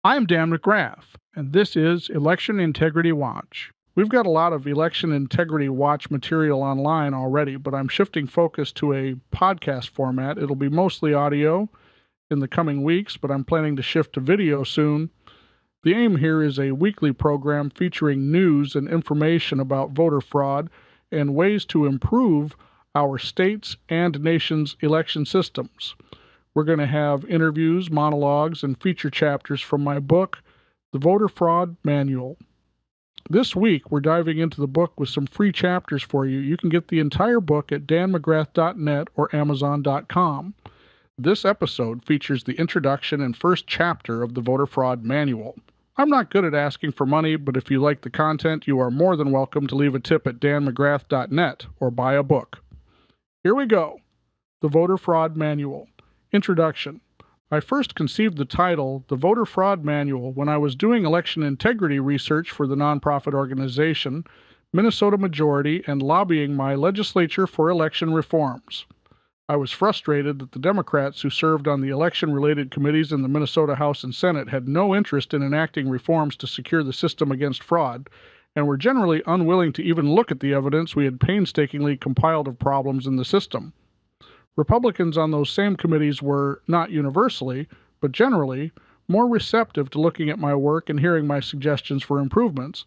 I'm Dan McGrath, and this is Election Integrity Watch. We've got a lot of Election Integrity Watch material online already, but I'm shifting focus to a podcast format. It'll be mostly audio in the coming weeks, but I'm planning to shift to video soon. The aim here is a weekly program featuring news and information about voter fraud and ways to improve our state's and nation's election systems. We're going to have interviews, monologues, and feature chapters from my book, The Voter Fraud Manual. This week, we're diving into the book with some free chapters for you. You can get the entire book at danmcgrath.net or amazon.com. This episode features the introduction and first chapter of the Voter Fraud Manual. I'm not good at asking for money, but if you like the content, you are more than welcome to leave a tip at danmcgrath.net or buy a book. Here we go. The Voter Fraud Manual. Introduction. I first conceived the title, The Voter Fraud Manual, when I was doing election integrity research for the nonprofit organization, Minnesota Majority, and lobbying my legislature for election reforms. I was frustrated that the Democrats who served on the election-related committees in the Minnesota House and Senate had no interest in enacting reforms to secure the system against fraud, and were generally unwilling to even look at the evidence we had painstakingly compiled of problems in the system. Republicans on those same committees were, not universally, but generally, more receptive to looking at my work and hearing my suggestions for improvements.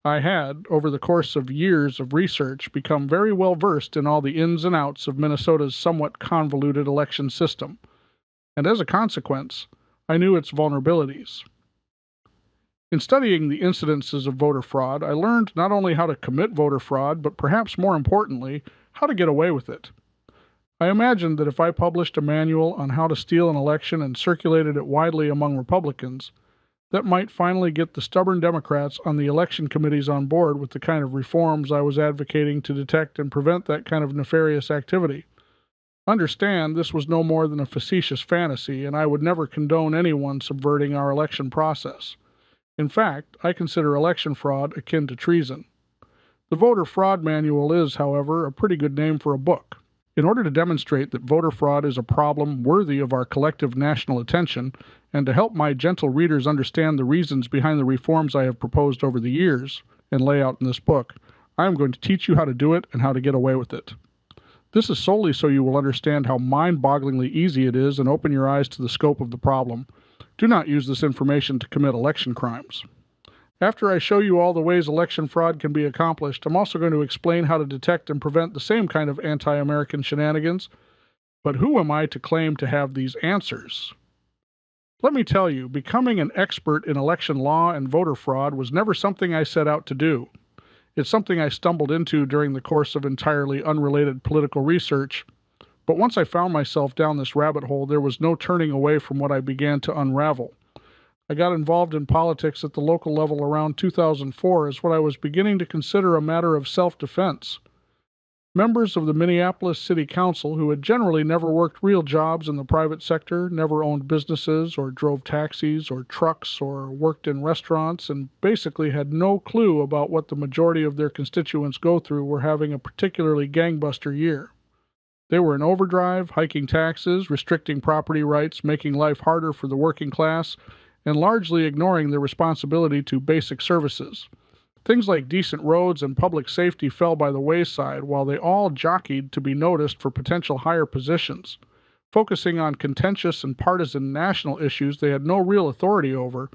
I had, over the course of years of research, become very well versed in all the ins and outs of Minnesota's somewhat convoluted election system, and as a consequence, I knew its vulnerabilities. In studying the incidences of voter fraud, I learned not only how to commit voter fraud, but perhaps more importantly, how to get away with it. I imagined that if I published a manual on how to steal an election and circulated it widely among Republicans, that might finally get the stubborn Democrats on the election committees on board with the kind of reforms I was advocating to detect and prevent that kind of nefarious activity. Understand, this was no more than a facetious fantasy, and I would never condone anyone subverting our election process. In fact, I consider election fraud akin to treason. The Voter Fraud Manual is, however, a pretty good name for a book. In order to demonstrate that voter fraud is a problem worthy of our collective national attention, and to help my gentle readers understand the reasons behind the reforms I have proposed over the years and lay out in this book, I am going to teach you how to do it and how to get away with it. This is solely so you will understand how mind-bogglingly easy it is and open your eyes to the scope of the problem. Do not use this information to commit election crimes. After I show you all the ways election fraud can be accomplished, I'm also going to explain how to detect and prevent the same kind of anti-American shenanigans. But who am I to claim to have these answers? Let me tell you, becoming an expert in election law and voter fraud was never something I set out to do. It's something I stumbled into during the course of entirely unrelated political research. But once I found myself down this rabbit hole, there was no turning away from what I began to unravel. I got involved in politics at the local level around 2004 as what I was beginning to consider a matter of self-defense. Members of the Minneapolis City Council, who had generally never worked real jobs in the private sector, never owned businesses or drove taxis or trucks or worked in restaurants, and basically had no clue about what the majority of their constituents go through, were having a particularly gangbuster year. They were in overdrive, hiking taxes, restricting property rights, making life harder for the working class, and largely ignoring their responsibility to basic services. Things like decent roads and public safety fell by the wayside while they all jockeyed to be noticed for potential higher positions, focusing on contentious and partisan national issues they had no real authority over,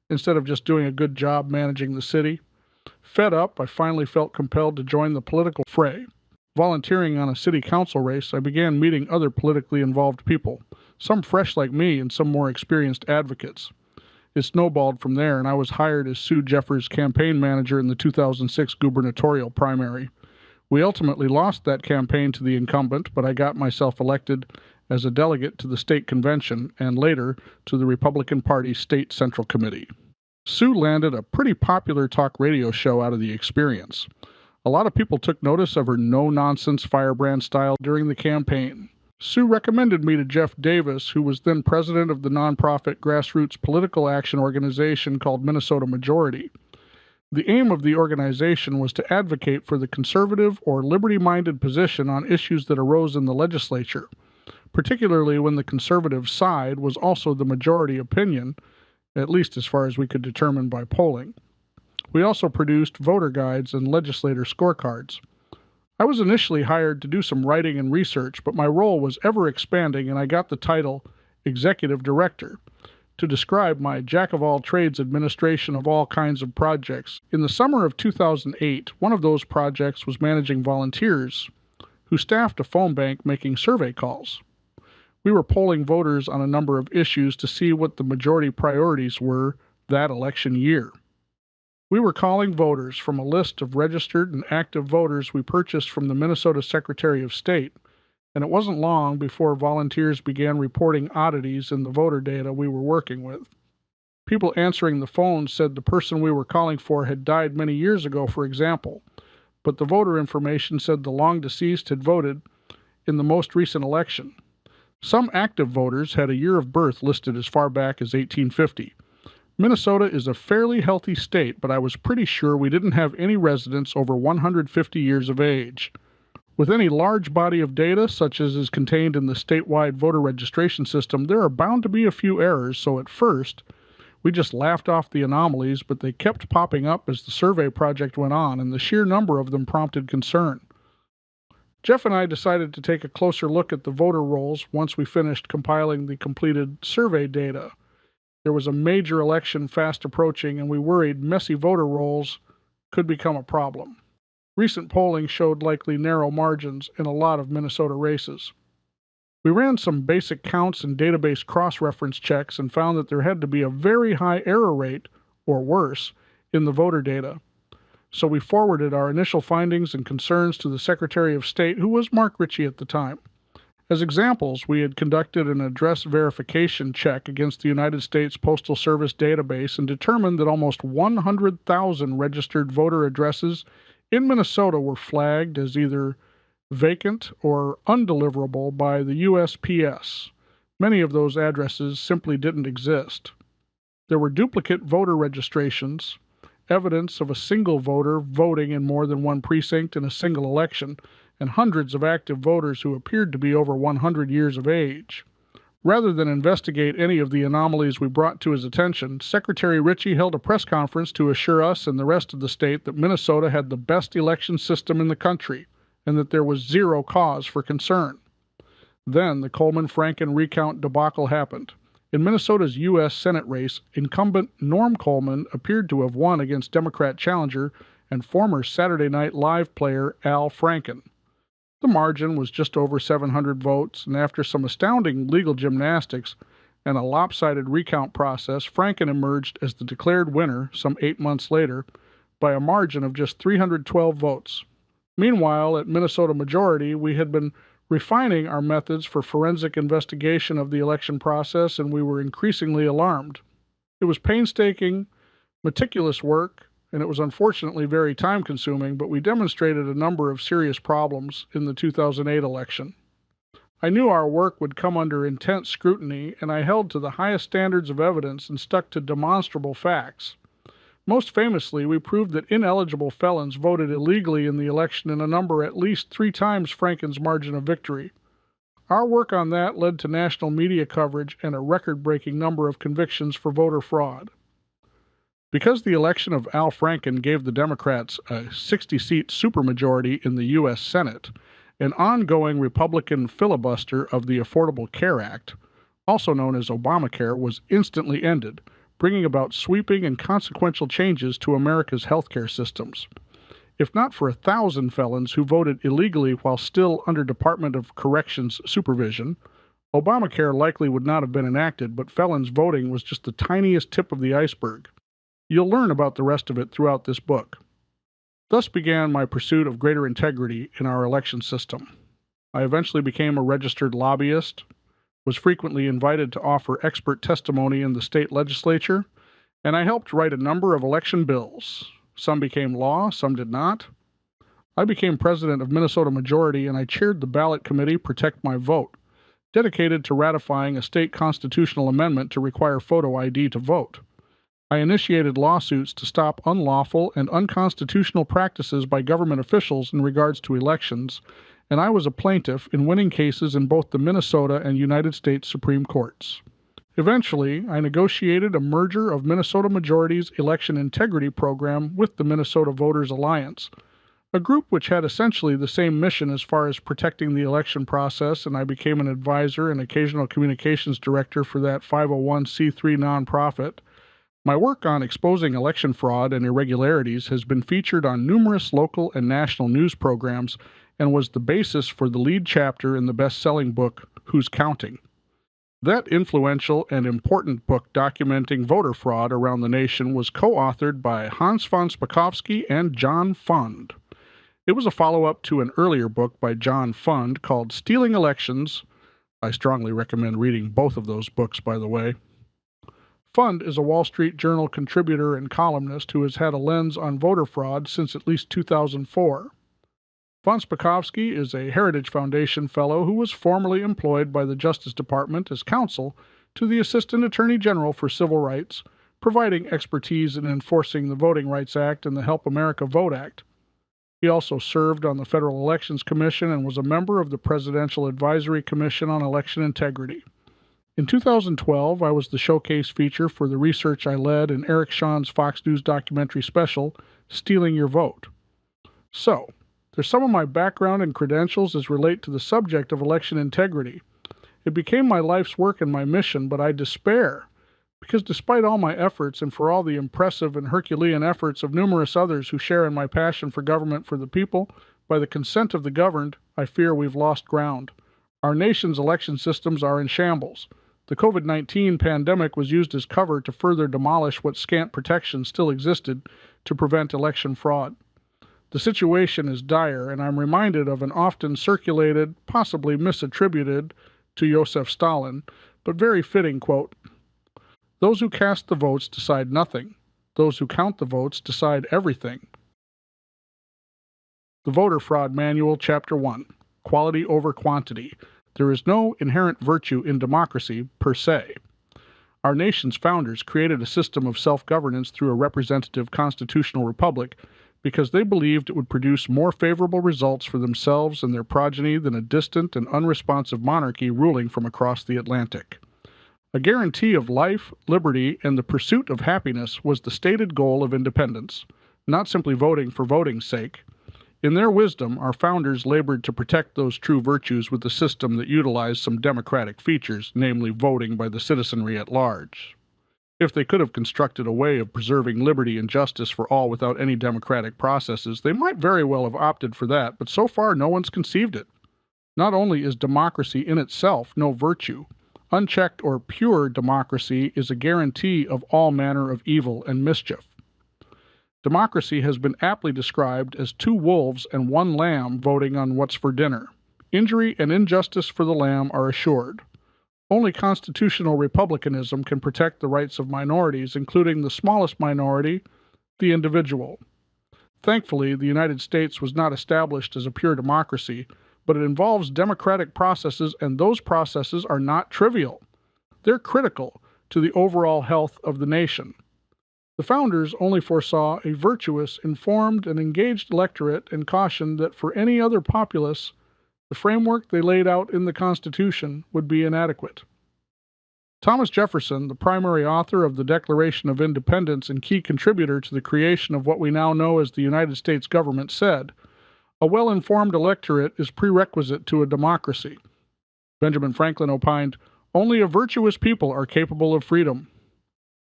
instead of just doing a good job managing the city. Fed up, I finally felt compelled to join the political fray. Volunteering on a city council race, I began meeting other politically involved people, some fresh like me and some more experienced advocates. It snowballed from there, and I was hired as Sue Jeffers' campaign manager in the 2006 gubernatorial primary. We ultimately lost that campaign to the incumbent, but I got myself elected as a delegate to the state convention and later to the Republican Party State Central Committee. Sue landed a pretty popular talk radio show out of the experience. A lot of people took notice of her no-nonsense firebrand style during the campaign. Sue recommended me to Jeff Davis, who was then president of the nonprofit grassroots political action organization called Minnesota Majority. The aim of the organization was to advocate for the conservative or liberty-minded position on issues that arose in the legislature, particularly when the conservative side was also the majority opinion, at least as far as we could determine by polling. We also produced voter guides and legislator scorecards. I was initially hired to do some writing and research, but my role was ever expanding, and I got the title Executive Director to describe my jack-of-all-trades administration of all kinds of projects. In the summer of 2008, one of those projects was managing volunteers who staffed a phone bank making survey calls. We were polling voters on a number of issues to see what the majority priorities were that election year. We were calling voters from a list of registered and active voters we purchased from the Minnesota Secretary of State, and it wasn't long before volunteers began reporting oddities in the voter data we were working with. People answering the phone said the person we were calling for had died many years ago, for example, but the voter information said the long-deceased had voted in the most recent election. Some active voters had a year of birth listed as far back as 1850. Minnesota is a fairly healthy state, but I was pretty sure we didn't have any residents over 150 years of age. With any large body of data, such as is contained in the statewide voter registration system, there are bound to be a few errors, so at first, we just laughed off the anomalies, but they kept popping up as the survey project went on, and the sheer number of them prompted concern. Jeff and I decided to take a closer look at the voter rolls once we finished compiling the completed survey data. There was a major election fast approaching, and we worried messy voter rolls could become a problem. Recent polling showed likely narrow margins in a lot of Minnesota races. We ran some basic counts and database cross-reference checks and found that there had to be a very high error rate, or worse, in the voter data. So we forwarded our initial findings and concerns to the Secretary of State, who was Mark Ritchie at the time. As examples, we had conducted an address verification check against the United States Postal Service database and determined that almost 100,000 registered voter addresses in Minnesota were flagged as either vacant or undeliverable by the USPS. Many of those addresses simply didn't exist. There were duplicate voter registrations, evidence of a single voter voting in more than one precinct in a single election, and hundreds of active voters who appeared to be over 100 years of age. Rather than investigate any of the anomalies we brought to his attention, Secretary Ritchie held a press conference to assure us and the rest of the state that Minnesota had the best election system in the country and that there was zero cause for concern. Then the Coleman-Franken recount debacle happened. In Minnesota's U.S. Senate race, incumbent Norm Coleman appeared to have won against Democrat challenger and former Saturday Night Live player Al Franken. The margin was just over 700 votes, and after some astounding legal gymnastics and a lopsided recount process, Franken emerged as the declared winner some 8 months later by a margin of just 312 votes. Meanwhile, at Minnesota Majority, we had been refining our methods for forensic investigation of the election process, and we were increasingly alarmed. It was painstaking, meticulous work, and it was unfortunately very time-consuming, but we demonstrated a number of serious problems in the 2008 election. I knew our work would come under intense scrutiny, and I held to the highest standards of evidence and stuck to demonstrable facts. Most famously, we proved that ineligible felons voted illegally in the election in a number at least 3 times Franken's margin of victory. Our work on that led to national media coverage and a record-breaking number of convictions for voter fraud. Because the election of Al Franken gave the Democrats a 60-seat supermajority in the U.S. Senate, an ongoing Republican filibuster of the Affordable Care Act, also known as Obamacare, was instantly ended, bringing about sweeping and consequential changes to America's healthcare systems. If not for 1,000 felons who voted illegally while still under Department of Corrections supervision, Obamacare likely would not have been enacted, but felons voting was just the tiniest tip of the iceberg. You'll learn about the rest of it throughout this book. Thus began my pursuit of greater integrity in our election system. I eventually became a registered lobbyist, was frequently invited to offer expert testimony in the state legislature, and I helped write a number of election bills. Some became law, some did not. I became president of Minnesota Majority, and I chaired the Ballot Committee Protect My Vote, dedicated to ratifying a state constitutional amendment to require photo ID to vote. I initiated lawsuits to stop unlawful and unconstitutional practices by government officials in regards to elections, and I was a plaintiff in winning cases in both the Minnesota and United States Supreme Courts. Eventually, I negotiated a merger of Minnesota Majority's election integrity program with the Minnesota Voters Alliance, a group which had essentially the same mission as far as protecting the election process, and I became an advisor and occasional communications director for that 501c3 nonprofit. My work on exposing election fraud and irregularities has been featured on numerous local and national news programs and was the basis for the lead chapter in the best-selling book, Who's Counting? That influential and important book documenting voter fraud around the nation was co-authored by Hans von Spakovsky and John Fund. It was a follow-up to an earlier book by John Fund called Stealing Elections. I strongly recommend reading both of those books, by the way. Fund is a Wall Street Journal contributor and columnist who has had a lens on voter fraud since at least 2004. Von Spakovsky is a Heritage Foundation Fellow who was formerly employed by the Justice Department as counsel to the Assistant Attorney General for Civil Rights, providing expertise in enforcing the Voting Rights Act and the Help America Vote Act. He also served on the Federal Elections Commission and was a member of the Presidential Advisory Commission on Election Integrity. In 2012, I was the showcase feature for the research I led in Eric Shawn's Fox News documentary special, Stealing Your Vote. So, there's some of my background and credentials as relate to the subject of election integrity. It became my life's work and my mission, but I despair, because despite all my efforts and for all the impressive and Herculean efforts of numerous others who share in my passion for government for the people, by the consent of the governed, I fear we've lost ground. Our nation's election systems are in shambles. The COVID-19 pandemic was used as cover to further demolish what scant protection still existed to prevent election fraud. The situation is dire, and I'm reminded of an often circulated, possibly misattributed to Joseph Stalin, but very fitting quote. Those who cast the votes decide nothing. Those who count the votes decide everything. The Voter Fraud Manual, Chapter 1. Quality over quantity. There is no inherent virtue in democracy, per se. Our nation's founders created a system of self-governance through a representative constitutional republic because they believed it would produce more favorable results for themselves and their progeny than a distant and unresponsive monarchy ruling from across the Atlantic. A guarantee of life, liberty, and the pursuit of happiness was the stated goal of independence, not simply voting for voting's sake. In their wisdom, our founders labored to protect those true virtues with a system that utilized some democratic features, namely voting by the citizenry at large. If they could have constructed a way of preserving liberty and justice for all without any democratic processes, they might very well have opted for that, but so far no one's conceived it. Not only is democracy in itself no virtue, unchecked or pure democracy is a guarantee of all manner of evil and mischief. Democracy has been aptly described as two wolves and one lamb voting on what's for dinner. Injury and injustice for the lamb are assured. Only constitutional republicanism can protect the rights of minorities, including the smallest minority, the individual. Thankfully, the United States was not established as a pure democracy, but it involves democratic processes, and those processes are not trivial. They're critical to the overall health of the nation. The founders only foresaw a virtuous, informed, and engaged electorate and cautioned that for any other populace, the framework they laid out in the Constitution would be inadequate. Thomas Jefferson, the primary author of the Declaration of Independence and key contributor to the creation of what we now know as the United States government, said, "A well-informed electorate is prerequisite to a democracy." Benjamin Franklin opined, "Only a virtuous people are capable of freedom."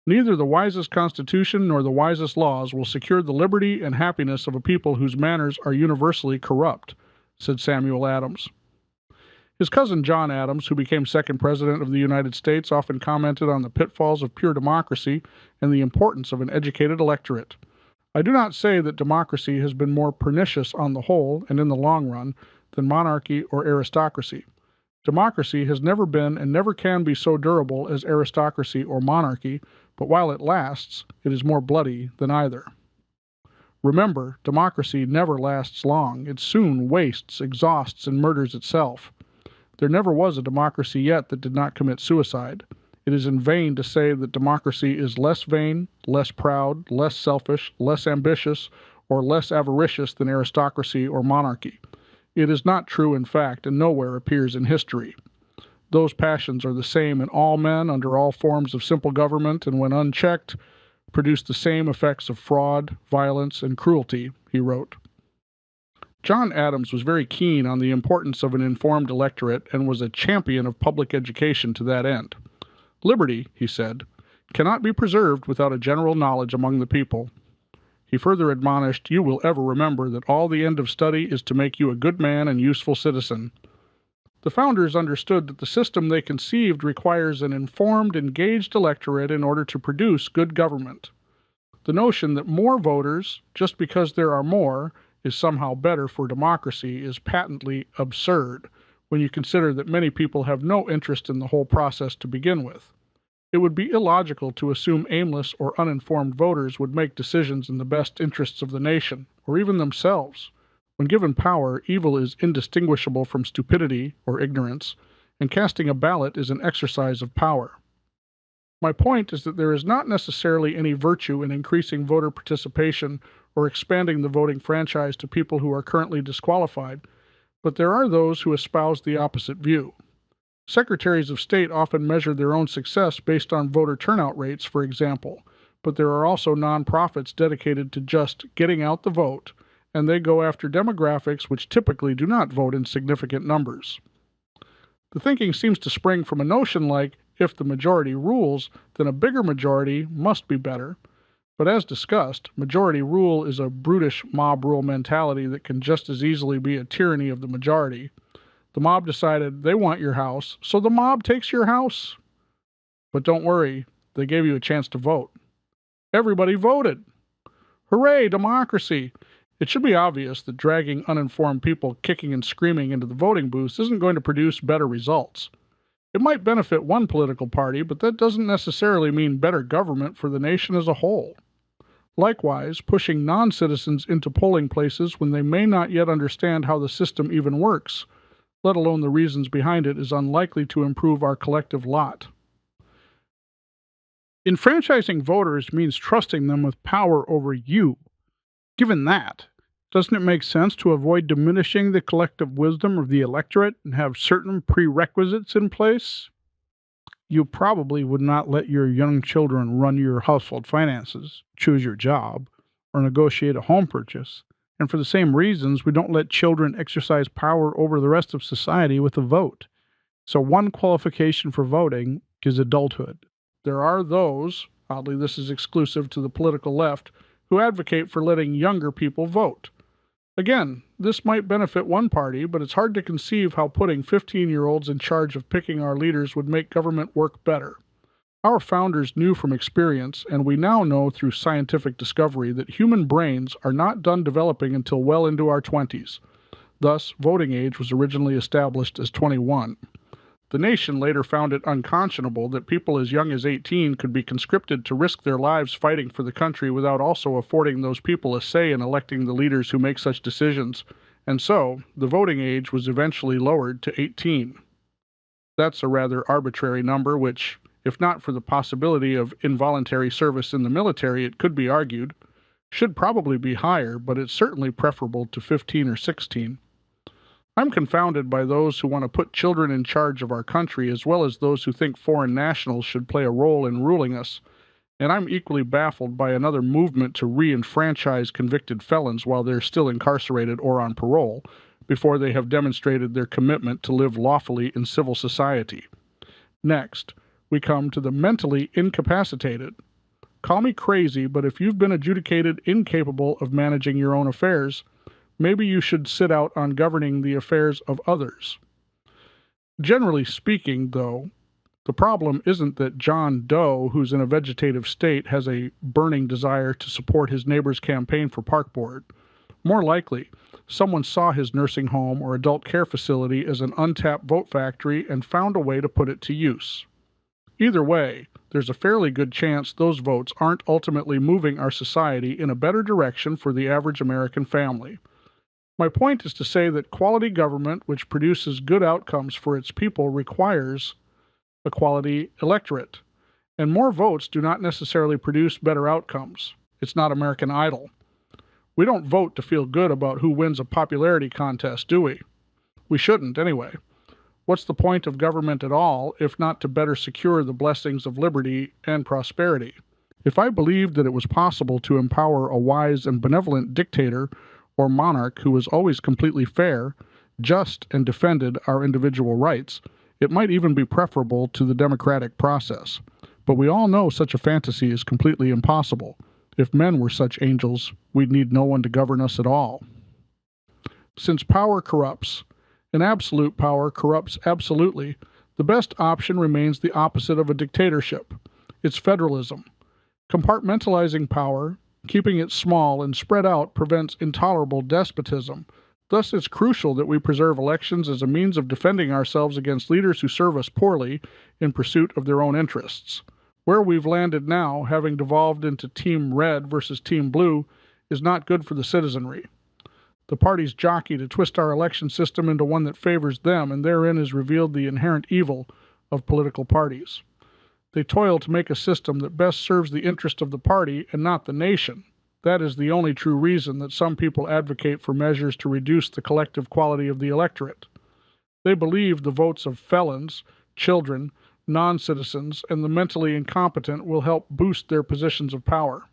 Neither the wisest constitution nor the wisest laws will secure the liberty and happiness of a people whose manners are universally corrupt, said Samuel Adams. His cousin John Adams, who became second president of the United States, often commented on the pitfalls of pure democracy and the importance of an educated electorate. I do not say that democracy has been more pernicious on the whole and in the long run than monarchy or aristocracy. Democracy has never been and never can be so durable as aristocracy or monarchy, but while it lasts, it is more bloody than either. Remember, democracy never lasts long. It soon wastes, exhausts, and murders itself. There never was a democracy yet that did not commit suicide. It is in vain to say that democracy is less vain, less proud, less selfish, less ambitious, or less avaricious than aristocracy or monarchy. It is not true in fact, and nowhere appears in history. Those passions are the same in all men under all forms of simple government, and when unchecked, produce the same effects of fraud, violence, and cruelty, he wrote. John Adams was very keen on the importance of an informed electorate and was a champion of public education to that end. Liberty, he said, cannot be preserved without a general knowledge among the people. He further admonished, "You will ever remember that all the end of study is to make you a good man and useful citizen." The founders understood that the system they conceived requires an informed, engaged electorate in order to produce good government. The notion that more voters, just because there are more, is somehow better for democracy is patently absurd when you consider that many people have no interest in the whole process to begin with. It would be illogical to assume aimless or uninformed voters would make decisions in the best interests of the nation, or even themselves. When given power, evil is indistinguishable from stupidity or ignorance, and casting a ballot is an exercise of power. My point is that there is not necessarily any virtue in increasing voter participation or expanding the voting franchise to people who are currently disqualified, but there are those who espouse the opposite view. Secretaries of State often measure their own success based on voter turnout rates, for example, but there are also nonprofits dedicated to just getting out the vote, and they go after demographics which typically do not vote in significant numbers. The thinking seems to spring from a notion like, if the majority rules, then a bigger majority must be better. But as discussed, majority rule is a brutish mob rule mentality that can just as easily be a tyranny of the majority. The mob decided they want your house, so the mob takes your house. But don't worry, they gave you a chance to vote. Everybody voted. Hooray, democracy! It should be obvious that dragging uninformed people kicking and screaming into the voting booths isn't going to produce better results. It might benefit one political party, but that doesn't necessarily mean better government for the nation as a whole. Likewise, pushing non-citizens into polling places when they may not yet understand how the system even works, let alone the reasons behind it, is unlikely to improve our collective lot. Enfranchising voters means trusting them with power over you. Given that, doesn't it make sense to avoid diminishing the collective wisdom of the electorate and have certain prerequisites in place? You probably would not let your young children run your household finances, choose your job, or negotiate a home purchase. And for the same reasons, we don't let children exercise power over the rest of society with a vote. So one qualification for voting is adulthood. There are those, oddly this is exclusive to the political left, who advocate for letting younger people vote. Again, this might benefit one party, but it's hard to conceive how putting 15-year-olds in charge of picking our leaders would make government work better. Our founders knew from experience, and we now know through scientific discovery, that human brains are not done developing until well into our 20s. Thus, voting age was originally established as 21. The nation later found it unconscionable that people as young as 18 could be conscripted to risk their lives fighting for the country without also affording those people a say in electing the leaders who make such decisions, and so the voting age was eventually lowered to 18. That's a rather arbitrary number which, if not for the possibility of involuntary service in the military, it could be argued, should probably be higher, but it's certainly preferable to 15 or 16. I'm confounded by those who want to put children in charge of our country, as well as those who think foreign nationals should play a role in ruling us, and I'm equally baffled by another movement to re-enfranchise convicted felons while they're still incarcerated or on parole, before they have demonstrated their commitment to live lawfully in civil society. Next, we come to the mentally incapacitated. Call me crazy, but if you've been adjudicated incapable of managing your own affairs, maybe you should sit out on governing the affairs of others. Generally speaking, though, the problem isn't that John Doe, who's in a vegetative state, has a burning desire to support his neighbor's campaign for park board. More likely, someone saw his nursing home or adult care facility as an untapped vote factory and found a way to put it to use. Either way, there's a fairly good chance those votes aren't ultimately moving our society in a better direction for the average American family. My point is to say that quality government which produces good outcomes for its people requires a quality electorate, and more votes do not necessarily produce better outcomes. It's not American Idol. We don't vote to feel good about who wins a popularity contest, do we? We shouldn't, anyway. What's the point of government at all if not to better secure the blessings of liberty and prosperity? If I believed that it was possible to empower a wise and benevolent dictator or monarch who was always completely fair, just, and defended our individual rights, it might even be preferable to the democratic process. But we all know such a fantasy is completely impossible. If men were such angels, we'd need no one to govern us at all. Since power corrupts, and absolute power corrupts absolutely, the best option remains the opposite of a dictatorship. It's federalism. Compartmentalizing power, keeping it small and spread out, prevents intolerable despotism. Thus, it's crucial that we preserve elections as a means of defending ourselves against leaders who serve us poorly in pursuit of their own interests. Where we've landed now, having devolved into Team Red versus Team Blue, is not good for the citizenry. The parties jockey to twist our election system into one that favors them, and therein is revealed the inherent evil of political parties. They toil to make a system that best serves the interest of the party and not the nation. That is the only true reason that some people advocate for measures to reduce the collective quality of the electorate. They believe the votes of felons, children, non-citizens, and the mentally incompetent will help boost their positions of power.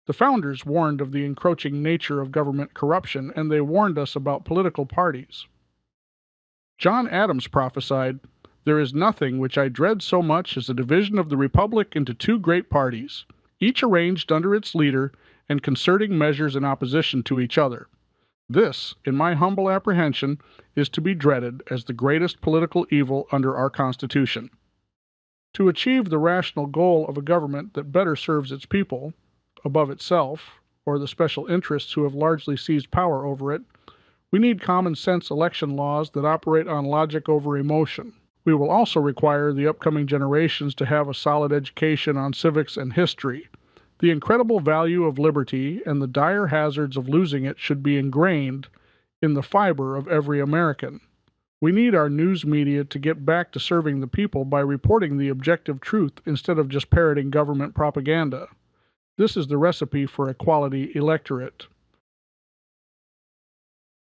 The founders warned of the encroaching nature of government corruption, and they warned us about political parties. John Adams prophesied, "There is nothing which I dread so much as a division of the republic into two great parties, each arranged under its leader and concerting measures in opposition to each other. This, in my humble apprehension, is to be dreaded as the greatest political evil under our Constitution." To achieve the rational goal of a government that better serves its people, above itself, or the special interests who have largely seized power over it, we need common sense election laws that operate on logic over emotion. We will also require the upcoming generations to have a solid education on civics and history. The incredible value of liberty and the dire hazards of losing it should be ingrained in the fiber of every American. We need our news media to get back to serving the people by reporting the objective truth instead of just parroting government propaganda. This is the recipe for a quality electorate.